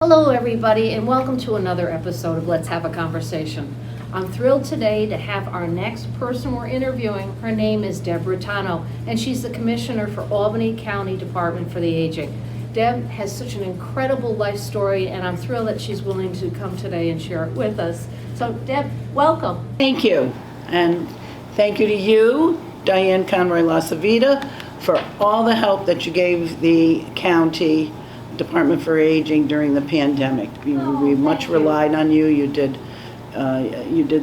Hello, everybody, and welcome to another episode of Let's Have a Conversation. I'm thrilled today to have our next person we're interviewing. Her name is Deb Riitano, and she's the Commissioner for Albany County Department for the Aging. Deb has such an incredible life story, and I'm thrilled that she's willing to come today and share it with us. So, Deb, welcome. Thank you. And thank you to you, Diane Conroy Lasavita, for all the help that you gave the county Department for Aging during the pandemic. We much relied on you. You did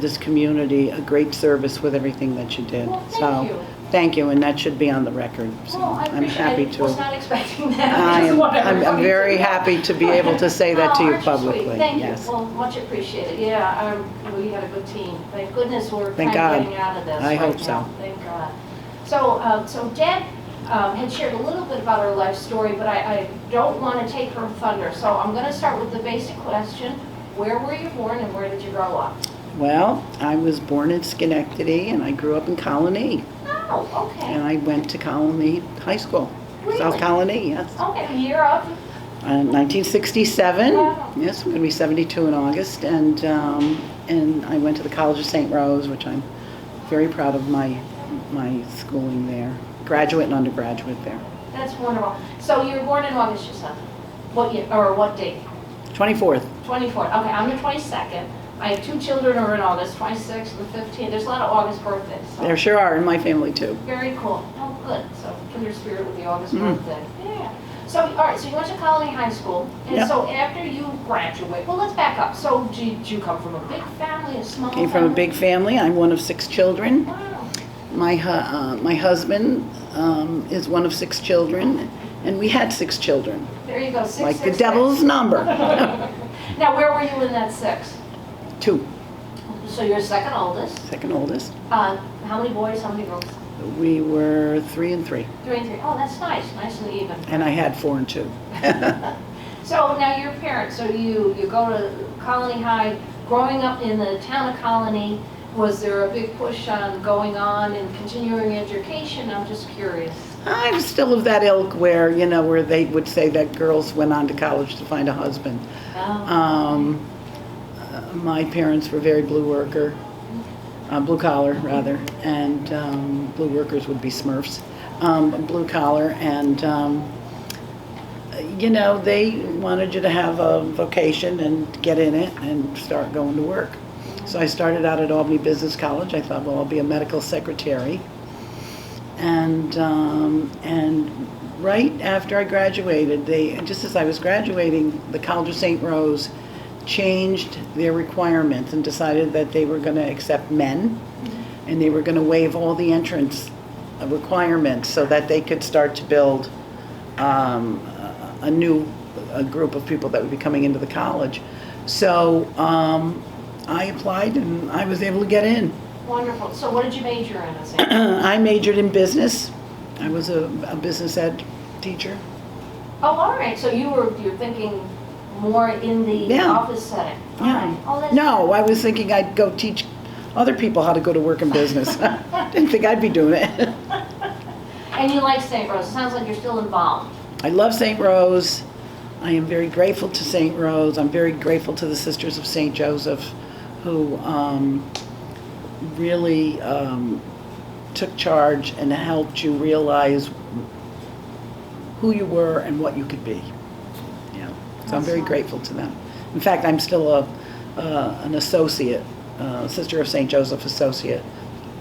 this community a great service with everything that you did. Well, thank you, and that should be on the record. So I'm happy to. I was not expecting that. I'm very happy to be able to say that to you publicly. Thank yes. you. Well, much appreciated. Yeah, we had a good team. Thank goodness we're Thank kind of God. getting out of this. I hope now. so. Thank God. So Deb had shared a little bit about her life story, but I don't want to take her thunder. So I'm going to start with the basic question. Where were you born and where did you grow up? Well, I was born in Schenectady, and I grew up in Colony. Oh, okay. And I went to Colony High School. Really? South Colony, yes. Okay, year of? 1967. Wow. Yes, I'm going to be 72 in August. And I went to the College of St. Rose, which I'm very proud of my schooling there. Graduate and undergraduate there. That's wonderful. So you were born in August, you said? What year, or what date? 24th. 24th. Okay, I'm the 22nd. I have two children who are in August, 26th and 15th. There's a lot of August birthdays. So. There sure are in my family too. Very cool. Oh, good. So kindred spirit with the August birthday. Yeah. So, all right, so you went to Colony High School. And Yep. so after you graduate, well, let's back up. So did you come from a big family, a small Came family? from a big family. I'm one of 6 children. Wow. My husband is one of 6 children, and we had 6 children. There you go. 6, Like 6, the devil's 6. number. Now, where were you in that 6? 2. So you're second oldest. Second oldest. How many boys, how many girls? We were 3 and 3. 3 and 3. Oh, that's nice. Nice and even. And I had 4 and 2. So now your parents, so you go to Colony High, growing up in the town of Colony, was there a big push on going on and continuing education? I'm just curious. I'm still of that ilk where they would say that girls went on to college to find a husband. Oh. My parents were very blue collar rather, and blue workers would be Smurfs, blue collar, and they wanted you to have a vocation and get in it and start going to work. So I started out at Albany Business College. I thought, well, I'll be a medical secretary. And right after I graduated, just as I was graduating, the College of St. Rose changed their requirements and decided that they were going to accept men, and they were going to waive all the entrance requirements so that they could start to build a group of people that would be coming into the college. So I applied and I was able to get in. Wonderful. So what did you major in? I majored in business. I was a business ed teacher. Oh, all right. So you're thinking more in the office setting. All Yeah. right. Oh, that's No, I was thinking I'd go teach other people how to go to work in business. Didn't think I'd be doing it. And you like St. Rose. It sounds like you're still involved. I love St. Rose. I am very grateful to St. Rose. I'm very grateful to the Sisters of St. Joseph, who really took charge and helped you realize who you were and what you could be. Yeah. So I'm very grateful to them. In fact, I'm still an associate, Sister of St. Joseph associate.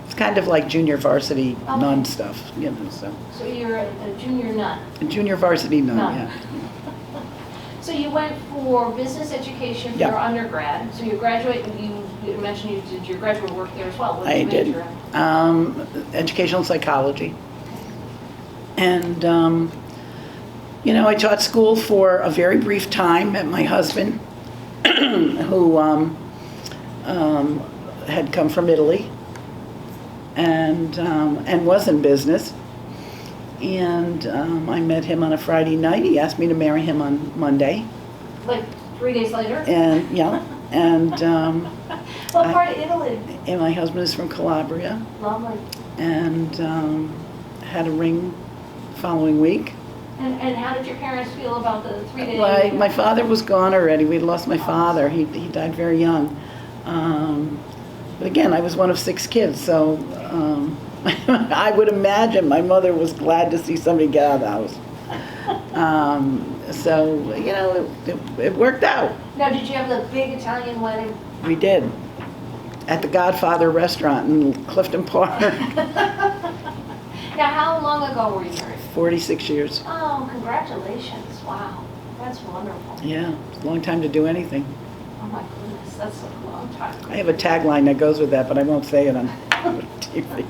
It's kind of like junior varsity nun stuff, So you're a junior nun. A junior varsity nun, Nun. yeah. So you went for business education for Yep. your undergrad. So you graduate, you mentioned you did your graduate work there as well. What did I you did. major in? Educational psychology. And, I taught school for a very brief time. Met my husband, who had come from Italy and was in business. And I met him on a Friday night. He asked me to marry him on Monday. Like 3 days later? And, What part of Italy? and my husband is from Calabria. Lovely. And had a ring the following week. And how did your parents feel about the 3-day? My father was gone already. We'd lost my father. He died very young. But again, I was one of 6 kids, so I would imagine my mother was glad to see somebody get out of the house. So, you know, it worked out. Now, did you have the big Italian wedding? We did. At the Godfather restaurant in Clifton Park. Now, how long ago were you married? 46 years. Oh, congratulations. Wow. That's wonderful. Yeah, it's a long time to do anything. Oh my goodness, that's a long time. I have a tagline that goes with that, but I won't say it on TV.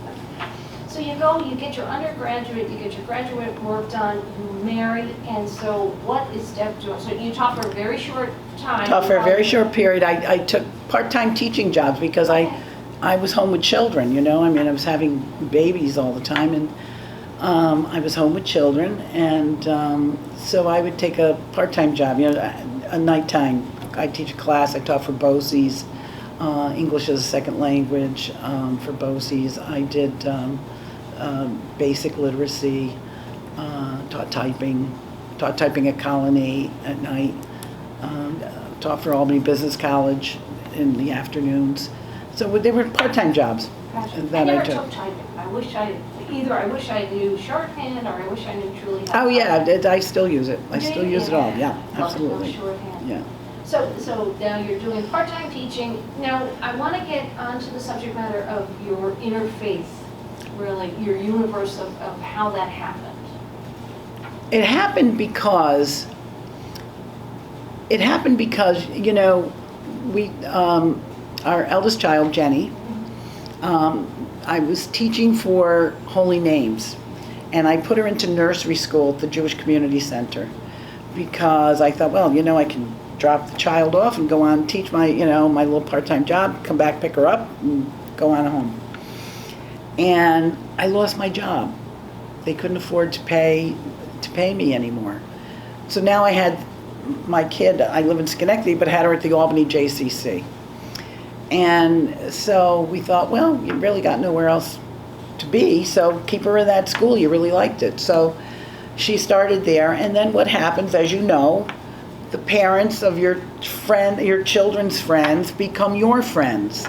So you go, you get your undergraduate, you get your graduate work done, you marry, and so what is Deb doing? So you taught for a very short time. Taught for a very short period. I took part-time teaching jobs because I was home with children, you know. I mean, I was having babies all the time, and I was home with children, and so I would take a part-time job, you know, a nighttime. I teach a class. I taught for BOCES, English as a second language for BOCES. I did basic literacy, taught typing at Colony at night, taught for Albany Business College in the afternoons. So they were part-time jobs that I never I took. took typing. I wish I knew shorthand, or I wish I knew truly how. Oh yeah, I still use it. I Do still you? use it all. Yeah, Love to know absolutely. shorthand. Yeah. So now you're doing part-time teaching. Now, I want to get onto the subject matter of your interfaith, really, your universe of how that happened. It happened because, you know, we, our eldest child, Jenny, I was teaching for Holy Names, and I put her into nursery school at the Jewish Community Center because I thought, well, you know, I can drop the child off and go on and teach my, you know, my little part-time job, come back, pick her up, and go on home. And I lost my job. They couldn't afford to pay me anymore. So now I had my kid, I live in Schenectady, but had her at the Albany JCC. And so we thought, well, you really got nowhere else to be, so keep her in that school. You really liked it. So she started there, and then what happens, as you know, the parents of your children's friends become your friends.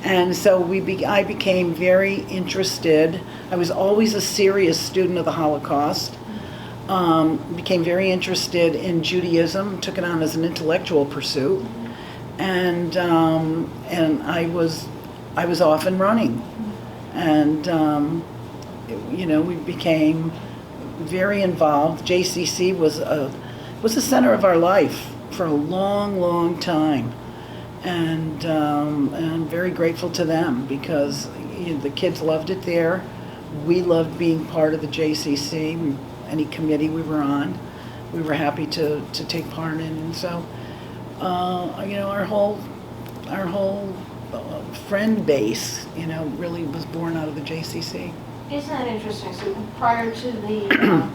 And so I became very interested. I was always a serious student of the Holocaust. Became very interested in Judaism, took it on as an intellectual pursuit, and I was off and running, and you know, we became very involved. JCC was the center of our life for a long, long time, and I'm very grateful to them because you know, the kids loved it there. We loved being part of the JCC. Any committee we were on, we were happy to take part in, and so you know, our whole friend base, you know, really was born out of the JCC. Isn't that interesting? So prior to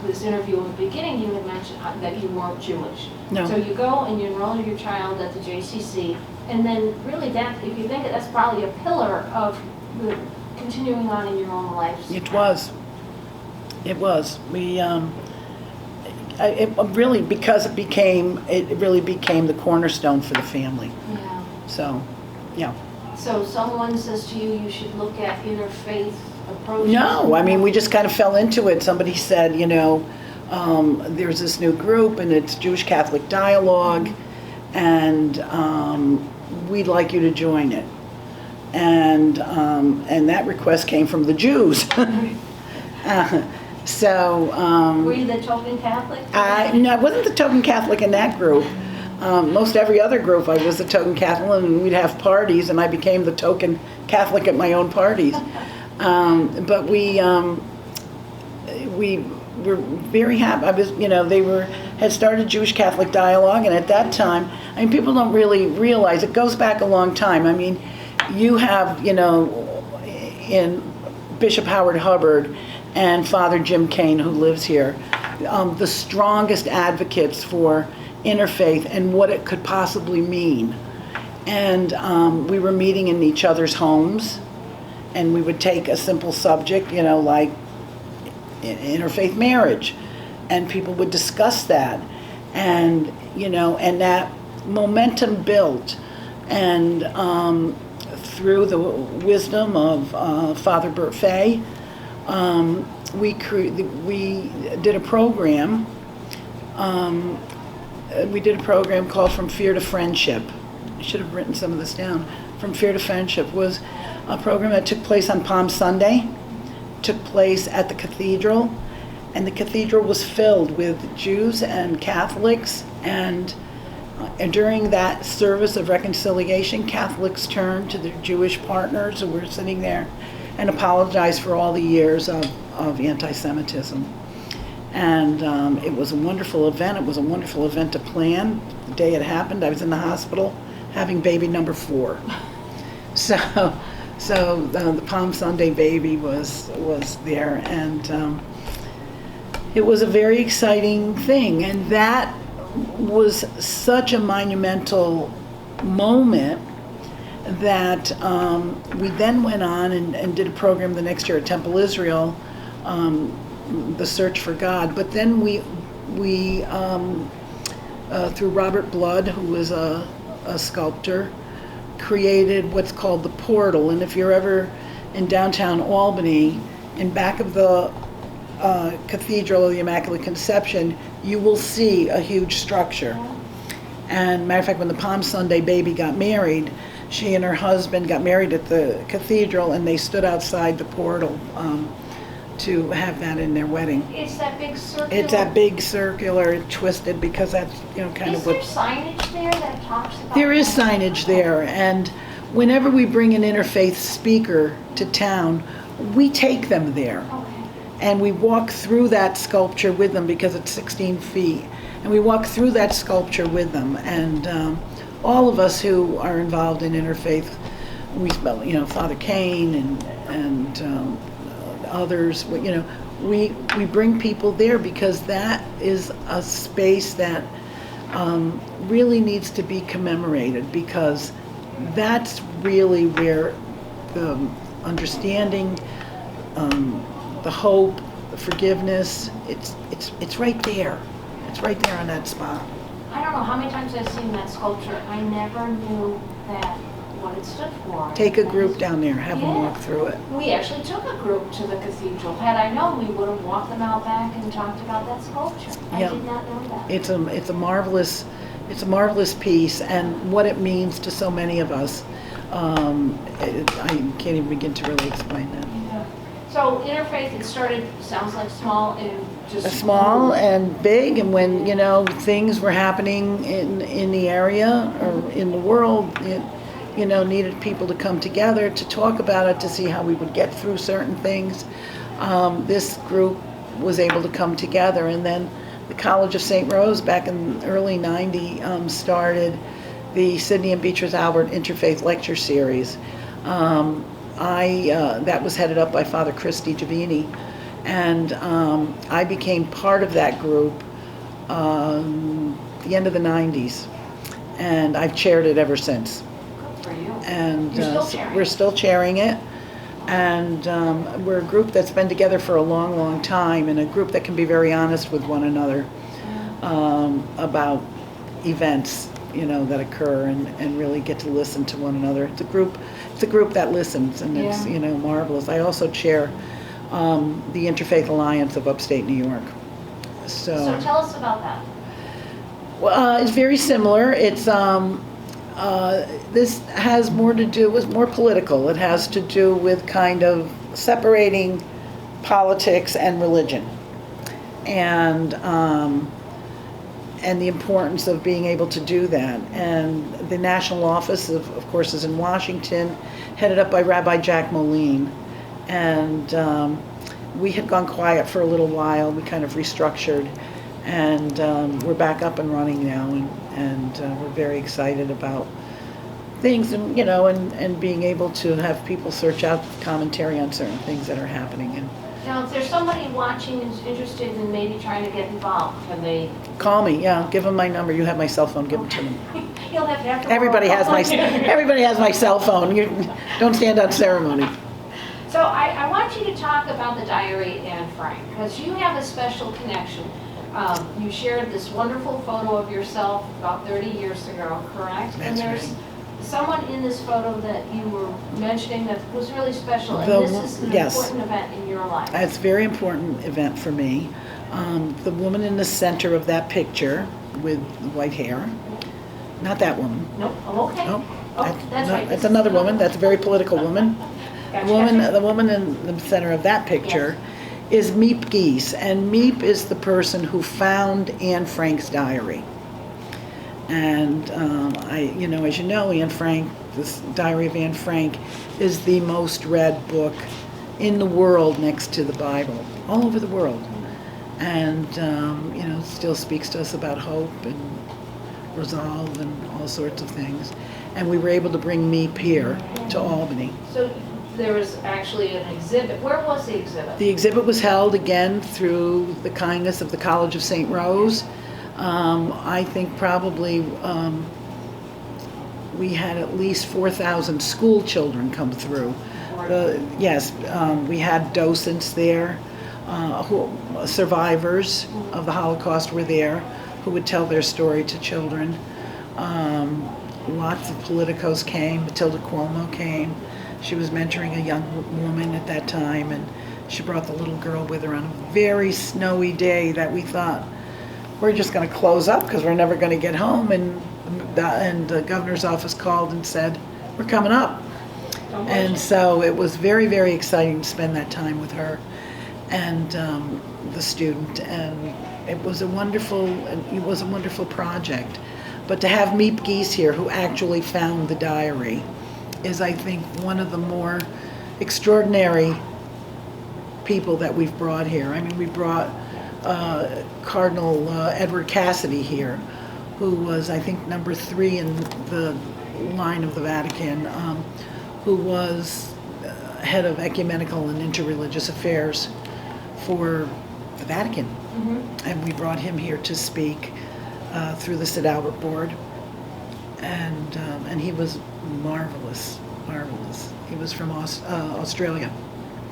this interview in the beginning, you had mentioned that you weren't Jewish. No. So you go and you enroll your child at the JCC, and then really that, if you think it, that's probably a pillar of the continuing on in your own life. It was. It was. We it really, because it really became the cornerstone for the family. Yeah. So, yeah. So someone says to you, you should look at interfaith approaches? No, I mean, we just kind of fell into it. Somebody said, you know, there's this new group and it's Jewish Catholic Dialogue, and we'd like you to join it. And that request came from the Jews. Were you the token Catholic? No, I wasn't the token Catholic in that group. Most every other group I was the token Catholic, and we'd have parties, and I became the token Catholic at my own parties. But we were very happy. I was, you know, had started Jewish Catholic Dialogue, and at that time, I mean, people don't really realize, it goes back a long time. I mean, you have, you know, in Bishop Howard Hubbard and Father Jim Kane, who lives here, the strongest advocates for interfaith and what it could possibly mean. And we were meeting in each other's homes, and we would take a simple subject, you know, like interfaith marriage, and people would discuss that, and and that momentum built, and through the wisdom of Father Bert Fay, we did a program. We did a program called From Fear to Friendship. I should have written some of this down. From Fear to Friendship was a program that took place on Palm Sunday, took place at the cathedral, and the cathedral was filled with Jews and Catholics, and during that service of reconciliation, Catholics turned to their Jewish partners who were sitting there and apologized for all the years of anti-Semitism. And it was a wonderful event. It was a wonderful event to plan. The day it happened, I was in the hospital having baby number 4. So the Palm Sunday baby was there, and it was a very exciting thing. And that was such a monumental moment that we then went on and did a program the next year at Temple Israel, The Search for God. But then we through Robert Blood, who was a sculptor, created what's called the Portal. And if you're ever in downtown Albany, in back of the Cathedral of the Immaculate Conception, you will see a huge structure. And matter of fact, when the Palm Sunday baby got married, she and her husband got married at the cathedral, and they stood outside the portal to have that in their wedding. It's that big circular. It's that big circular, twisted, because that's kind of what. Is there signage there that talks about? There is signage there, and whenever we bring an interfaith speaker to town, we take them there. Okay. And we walk through that sculpture with them, because it's 16 feet. And we walk through that sculpture with them. And all of us who are involved in interfaith, we spell, Father Kane and others, we bring people there, because that is a space that really needs to be commemorated, because that's really where the understanding, the hope, the forgiveness, it's right there. It's right there on that spot. I don't know how many times I've seen that sculpture. I never knew that what it stood for. Take a group down there, have them walk through it. We actually took a group to the cathedral. Had I known, we would have walked them out back and talked about that sculpture. I did not know that. It's a marvelous piece, and what it means to so many of us. I can't even begin to really explain that. Yeah. So interfaith, it started, sounds like small and just small and big, and when things were happening in the area or in the world, it needed people to come together to talk about it, to see how we would get through certain things. This group was able to come together, and then the College of St. Rose back in early '90 started the Sidney and Beatrice Albert Interfaith Lecture Series. That was headed up by Father Chris DiGiovanni, and I became part of that group the end of the '90s, and I've chaired it ever since. Good for you. And We're still chairing it, and we're a group that's been together for a long, long time, and a group that can be very honest with one another about events that occur, and really get to listen to one another. It's a group that listens, and it's marvelous. I also chair the Interfaith Alliance of Upstate New York. So tell us about that. Well, it's very similar. It's this has more to do with more political. It has to do with kind of separating politics and religion, and the importance of being able to do that. And the national office, of course, is in Washington, headed up by Rabbi Jack Moline. And we had gone quiet for a little while. We kind of restructured, and we're back up and running now, and we're very excited about things, and and being able to have people search out commentary on certain things that are happening. And Now, if there's somebody watching who's interested in maybe trying to get involved, can they? call me, give them my number. You have my cell phone, give it to them. You'll have to. Everybody has my cell phone. You don't stand on ceremony. So I want you to talk about the diary, Anne Frank, because you have a special connection. You shared this wonderful photo of yourself about 30 years ago, correct? And That's there's right. someone in this photo that you were mentioning that was really special, and The this wo- is an yes. important event in your life. It's a very important event for me. The woman in the center of that picture with the white hair, not that woman. Nope, oh, okay. Nope. Oh, that's right. That's another woman. That's a very political woman. Gotcha, The gotcha. woman in the center of that picture is Miep Gies, and Miep is the person who found Anne Frank's diary. And as you know, Anne Frank, this Diary of Anne Frank, is the most read book in the world next to the Bible, all over the world. And it still speaks to us about hope and resolve and all sorts of things. And we were able to bring Miep here to Albany. So there was actually an exhibit. Where was the exhibit? The exhibit was held again through the kindness of the College of St. Rose. I think probably we had at least 4,000 school children come through. Yes, we had docents there, survivors of the Holocaust were there, who would tell their story to children. Lots of politicos came. Matilda Cuomo came. She was mentoring a young woman at that time, and she brought the little girl with her on a very snowy day that we thought, we're just going to close up because we're never going to get home. And the governor's office called and said, we're coming up. And so it was very, very exciting to spend that time with her and the student. And it was a wonderful project. But to have Miep Gies here, who actually found the diary, is, I think, one of the more extraordinary people that we've brought here. I mean, we brought Cardinal Edward Cassidy here, who was, I think, number 3 in the line of the Vatican, who was head of ecumenical and interreligious affairs for the Vatican. Mm-hmm. And we brought him here to speak through the St. Albert Board. And he was marvelous. He was from Australia.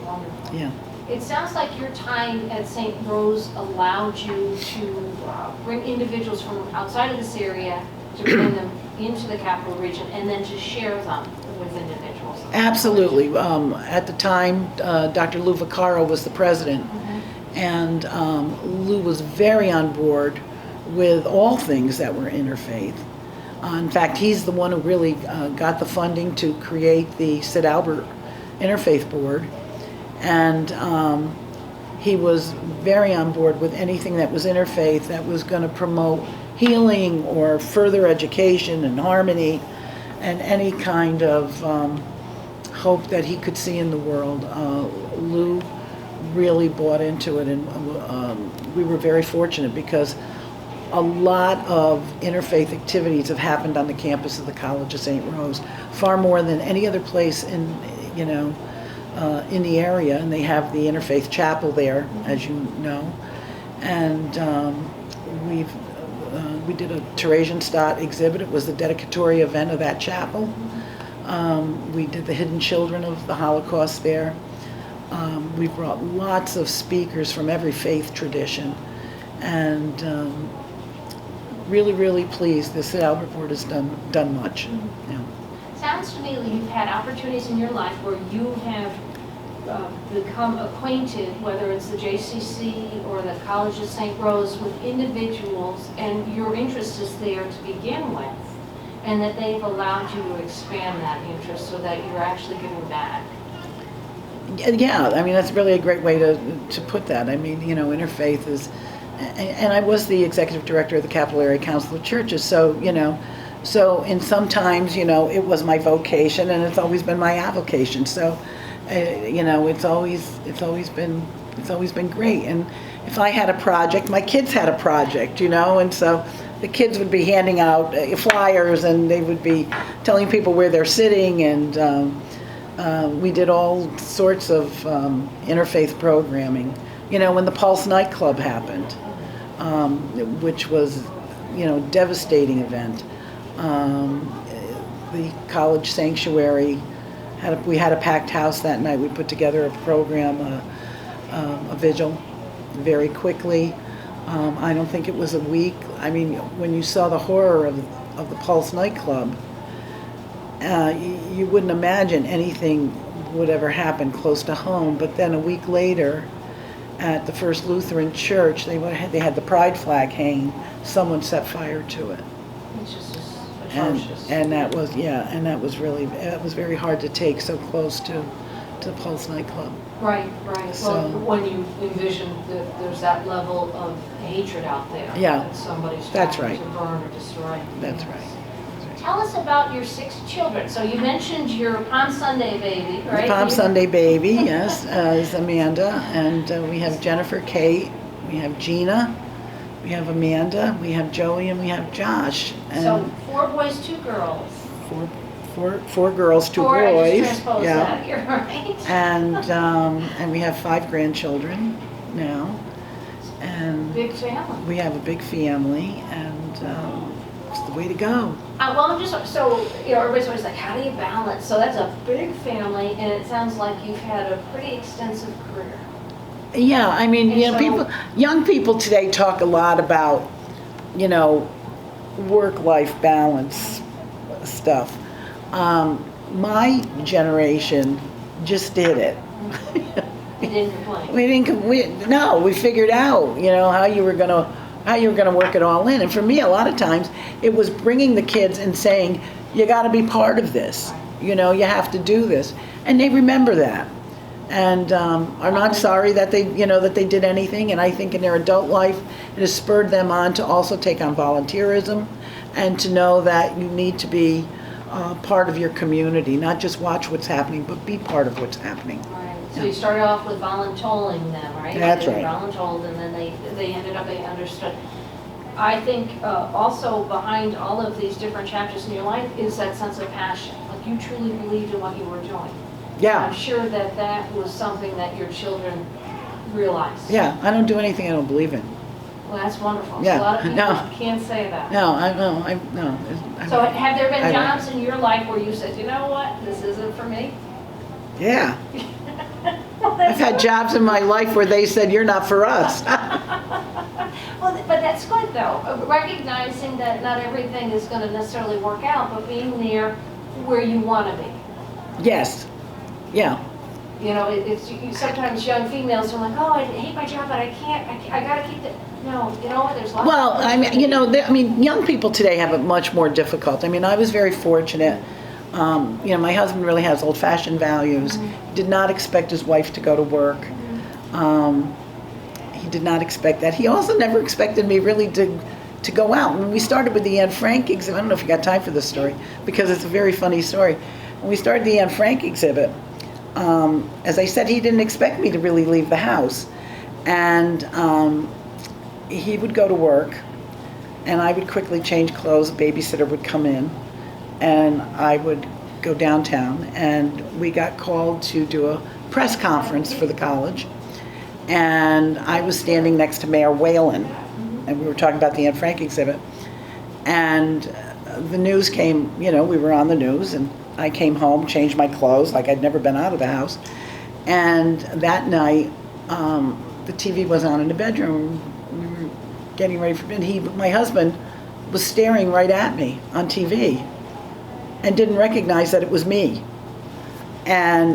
Wonderful. Yeah. It sounds like your time at St. Rose allowed you to bring individuals from outside of this area, to bring them into the capital region, and then to share them with individuals. Absolutely. At the time, Dr. Lou Vaccaro was the president, Mm-hmm. and Lou was very on board with all things that were interfaith. In fact, he's the one who really got the funding to create the St. Albert Interfaith Board, and he was very on board with anything that was interfaith that was going to promote healing or further education and harmony and any kind of hope that he could see in the world. Lou really bought into it, and we were very fortunate because a lot of interfaith activities have happened on the campus of the College of St. Rose, far more than any other place in the area. And they have the Interfaith Chapel there, as you know. And we did a Theresienstadt exhibit. It was the dedicatory event of that chapel. We did the Hidden Children of the Holocaust there. We brought lots of speakers from every faith tradition, and really, really pleased. The St. Albert Board has done much. Mm-hmm. Yeah. Sounds to me like you've had opportunities in your life where you have become acquainted, whether it's the JCC or the College of St. Rose, with individuals, and your interest is there to begin with, and that they've allowed you to expand that interest so that you're actually giving back. Yeah, I mean, that's really a great way to put that. I mean, interfaith is, and I was the executive director of the Capital Area Council of Churches, so in sometimes, it was my vocation, and it's always been my avocation. So, it's always been great. And if I had a project, my kids had a project, and so the kids would be handing out flyers, and they would be telling people where they're sitting, and we did all sorts of interfaith programming. When the Pulse nightclub happened, which was, devastating event. The college sanctuary, we had a packed house that night. We put together a program, a vigil, very quickly. I don't think it was a week. I mean, when you saw the horror of the Pulse nightclub, you wouldn't imagine anything would ever happen close to home. But then a week later, at the First Lutheran Church, they had the pride flag hanging. Someone set fire to it. It's just atrocious. And that was, yeah, and that was really, it was very hard to take so close to the Pulse nightclub. Right, right. So- Well, when you envision that there's that level of hatred out there. Yeah, That somebody's that's trying right. to burn or destroy. That's Yes. right. Tell us about your 6 children. So you mentioned your Palm Sunday baby, right? The Palm Sunday baby, yes, is Amanda, and we have Jennifer, Kate, we have Gina, we have Amanda, we have Joey, and we have Josh. And So 4 boys, 2 girls. four girls, 2 Four, boys. I just transposed Yeah. that, you're right. And we have 5 grandchildren now, and Big family. we have a big family, and it's the way to go. Well, I'm just, so, everybody's always like, how do you balance? So that's a big family, and it sounds like you've had a pretty extensive career. Yeah, I mean, And so- young people today talk a lot about, work-life balance stuff. My generation just did it. You didn't complain. We figured out, how you were gonna work it all in. And for me, a lot of times, it was bringing the kids and saying, you gotta be part of this. You have to do this. And they remember that. And are not sorry that they did anything. And I think in their adult life, it has spurred them on to also take on volunteerism and to know that you need to be part of your community, not just watch what's happening, but be part of what's happening. Right. So you started off with voluntoling them, right? That's They right. voluntold, and then they understood. I think also behind all of these different chapters in your life is that sense of passion. Like you truly believed in what you were doing. Yeah. I'm sure that was something that your children realized. Yeah, I don't do anything I don't believe in. Well, that's wonderful. Yeah, So a lot of people no. can't say that. No. So have there been I don't. jobs in your life where you said, you know what, this isn't for me? Yeah. Well, I've that's had good. jobs in my life where they said, you're not for us. Well, but that's good though, recognizing that not everything is going to necessarily work out, but being there where you want to be. Yes. Yeah. Sometimes young females are like, oh, I hate my job, but I can't, I got to keep it. No, you know what, there's lots Well, of I mean, young people today have it much more difficult. I mean, I was very fortunate. My husband really has old-fashioned values. He did not expect his wife to go to work. He did not expect that. He also never expected me really to go out. When we started with the Anne Frank exhibit, I don't know if you got time for this story, because it's a very funny story. When we started the Anne Frank exhibit, as I said, he didn't expect me to really leave the house. And he would go to work, and I would quickly change clothes. A babysitter would come in, and I would go downtown, and we got called to do a press conference for the college. And I was standing next to Mayor Whalen, and we were talking about the Anne Frank exhibit. And the news came, we were on the news, and I came home, changed my clothes like I'd never been out of the house. And that night, the TV was on in the bedroom. We were getting ready for bed. My husband was staring right at me on TV and didn't recognize that it was me. And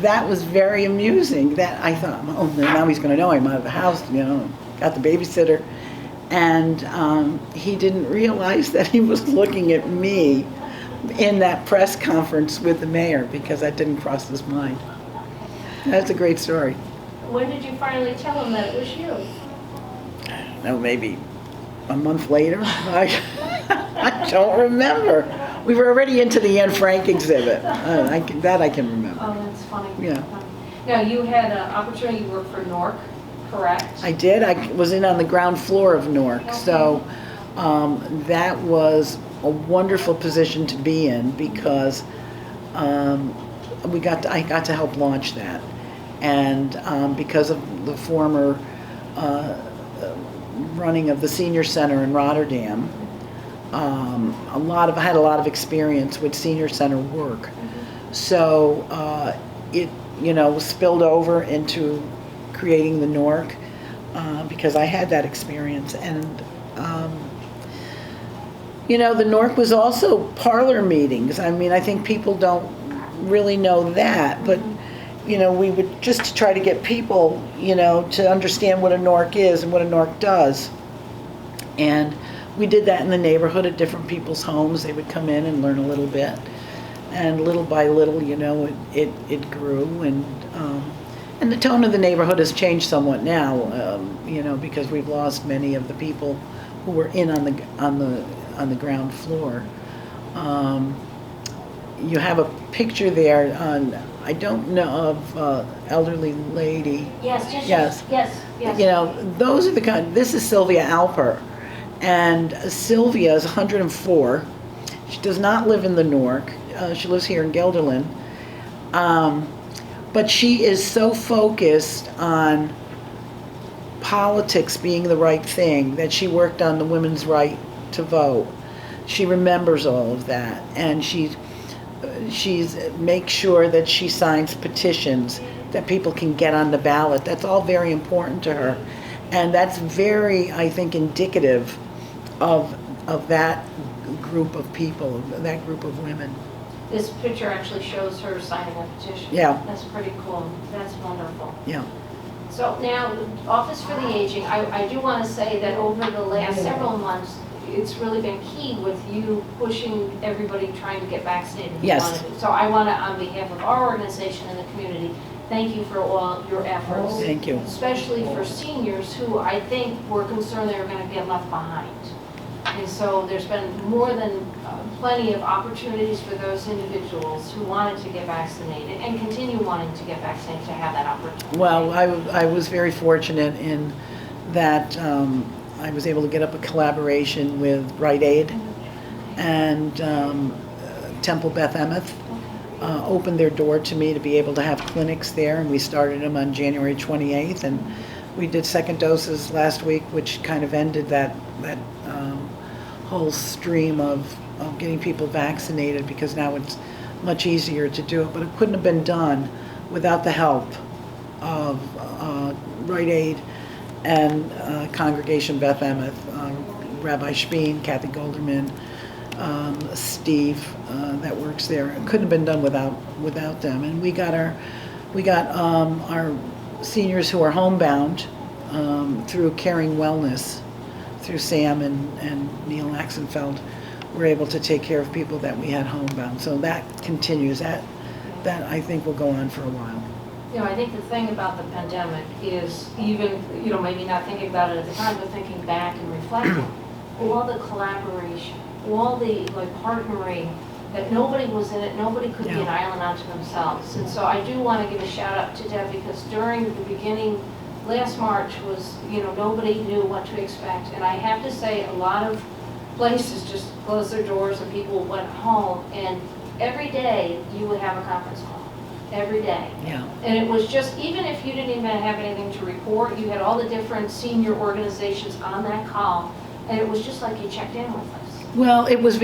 that was very amusing. That I thought, oh, now he's going to know I'm out of the house, got the babysitter. And he didn't realize that he was looking at me in that press conference with the mayor, because that didn't cross his mind. That's a great story. When did you finally tell him that it was you? No, maybe a month later. I don't remember. We were already into the Anne Frank exhibit. I can remember. Oh, that's funny. Yeah. Now, you had an opportunity to work for Nork, correct? I did. I was in on the ground floor of Nork, so that was a wonderful position to be in, because I got to help launch that, and because of the former running of the senior center in Rotterdam, I had a lot of experience with senior center work, so it spilled over into creating the Nork. because I had that experience. And, the Nork was also parlor meetings. I mean, I think people don't really know that, but, we would just to try to get people, to understand what a Nork is and what a Nork does. And we did that in the neighborhood at different people's homes. They would come in and learn a little bit. And little by little, it grew. And the tone of the neighborhood has changed somewhat now, because we've lost many of the people who were in on the ground floor. You have a picture there on, I don't know, of elderly lady. Yes. Those are the kind. This is Sylvia Alper, and Sylvia is 104. She does not live in the Nork. She lives here in Gelderland. But she is so focused on politics being the right thing that she worked on the women's right to vote. She remembers all of that, and she's makes sure that she signs petitions that people can get on the ballot. That's all very important to her, and that's very, I think, indicative of that group of people, that group of women. This picture actually shows her signing a petition. Yeah. That's pretty cool. That's wonderful. Yeah. So now, Office for the Aging, I do want to say that over the last several months, it's really been key with you pushing everybody trying to get vaccinated. Yes. So I want to, on behalf of our organization and the community, thank you for all your efforts. Thank you. Especially for seniors who I think were concerned they were going to get left behind. And so there's been more than plenty of opportunities for those individuals who wanted to get vaccinated and continue wanting to get vaccinated to have that opportunity. Well, I was very fortunate in that I was able to get up a collaboration with Rite Aid and Temple Beth Emeth. Opened their door to me to be able to have clinics there, and we started them on January 28th, and we did second doses last week, which kind of ended that whole stream of getting people vaccinated, because now it's much easier to do it, but it couldn't have been done without the help of Rite Aid and Congregation Beth Emeth, Rabbi Speen, Kathy Golderman, Steve that works there. It couldn't have been done without them. And we got our seniors who are homebound through Caring Wellness, through Sam and Neil Axenfeld. We're able to take care of people that we had homebound. So that continues. That I think will go on for a while. I think the thing about the pandemic is even, maybe not thinking about it at the time, but thinking back and reflecting, all the collaboration, all the partnering, that nobody was in it, nobody could be an island unto themselves. And so I do want to give a shout out to Deb, because during the beginning, last March was, nobody knew what to expect. And I have to say, a lot of places just closed their doors and people went home, and every day you would have a conference call. Every day. Yeah. And it was just, even if you didn't even have anything to report, you had all the different senior organizations on that call, and it was just like you checked in with us. Well, it was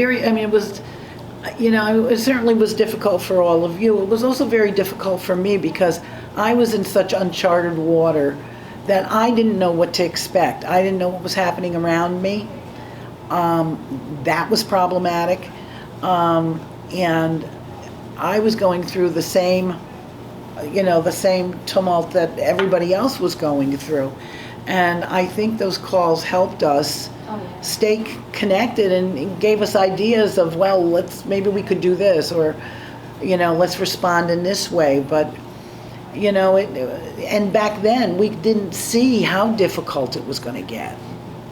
it certainly was difficult for all of you. It was also very difficult for me, because I was in such uncharted water that I didn't know what to expect. I didn't know what was happening around me. That was problematic. And I was going through the same tumult that everybody else was going through. And I think those calls helped us stay connected and gave us ideas of, well, maybe we could do this, or, let's respond in this way. But, and back then we didn't see how difficult it was going to get.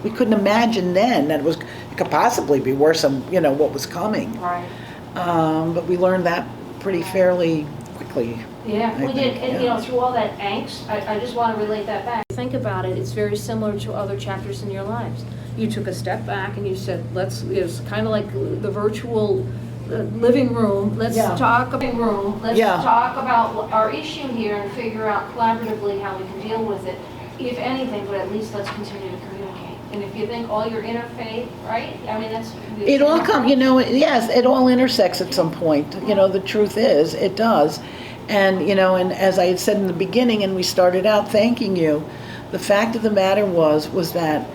We couldn't imagine then that it could possibly be worse than, what was coming. Right. But we learned that pretty fairly quickly. Yeah, we did. And through all that angst, I just want to relate that back. Think about it. It's very similar to other chapters in your lives. You took a step back and you said, it's kind of like the virtual living room. Let's talk about our issue here and figure out collaboratively how we can deal with it. If anything, but at least let's continue to communicate. And if you think all your interfaith, right? I mean, that's... It all comes, yes, it all intersects at some point. The truth is, it does. And, and as I had said in the beginning, and we started out thanking you, The fact of the matter was that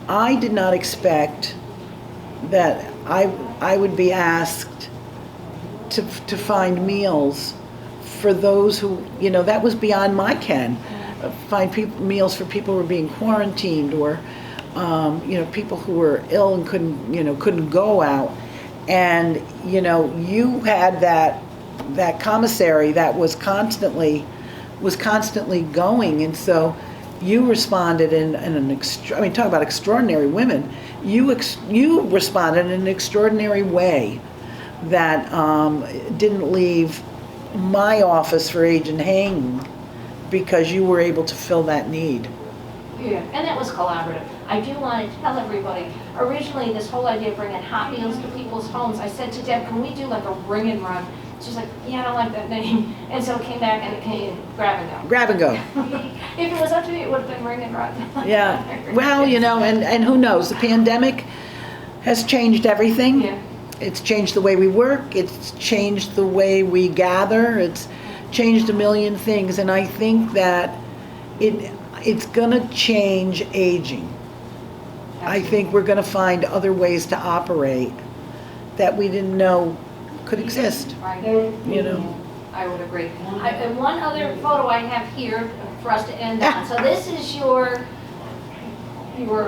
I did not expect that I would be asked to find meals for those who, that was beyond my ken. Find meals for people who were being quarantined, or people who were ill and couldn't go out. And you had that commissary that was constantly going, and so you responded in an talk about extraordinary women. You responded in an extraordinary way that didn't leave my office for agent hanging, because you were able to fill that need. Yeah, and that was collaborative. I do want to tell everybody, originally this whole idea of bringing hot meals to people's homes, I said to Deb, can we do like a ring and run? She's like, yeah, I don't like that name. And so it came back and it came grab and go. Grab and go. If it was up to me, it would have been ring and run. Yeah, well, and who knows, the pandemic has changed everything. Yeah. It's changed the way we work, it's changed the way we gather, it's changed a million things, and I think that it's gonna change aging. I think we're gonna find other ways to operate that we didn't know could exist. Right. I would agree. And one other photo I have here for us to end on. So this is your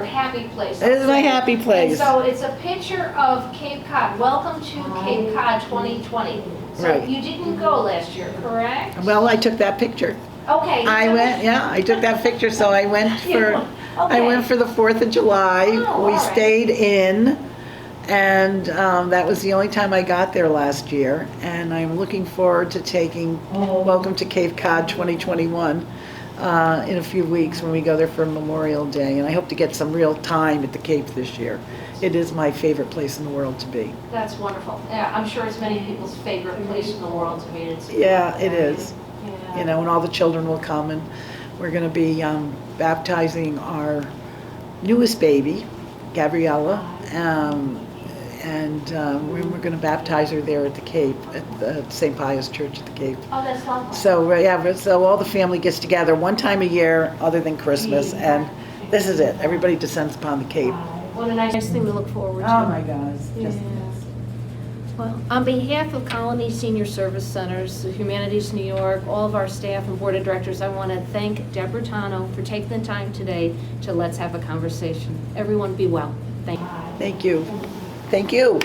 happy place. This is my happy place. And so it's a picture of Cape Cod. Welcome to Cape Cod 2020. So Right. you didn't go last year, correct? Well, I took that picture. Okay. I took that picture, so I went for the 4th of July. Oh, We all right. stayed in, and that was the only time I got there last year, and I'm looking forward to taking Welcome to Cape Cod 2021 in a few weeks when we go there for Memorial Day, and I hope to get some real time at the Cape this year. It is my favorite place in the world to be. That's wonderful. Yeah, I'm sure it's many people's favorite place in the world to be. Yeah, it is. Yeah. And all the children will come, and we're going to be baptizing our newest baby, Gabriella, and we're going to baptize her there at the Cape, at the St. Pius Church at the Cape. Oh, that's lovely. So all the family gets together one time a year other than Christmas, and this is it. Everybody descends upon the Cape. What a nice thing to look forward to. Oh my God, it's just Well, on behalf of Colony Senior Service Centers, the Humanities New York, all of our staff and board of directors, I want to thank Deb Riitano for taking the time today to Let's Have a Conversation. Everyone be well. Thank you. Thank you. Thank you.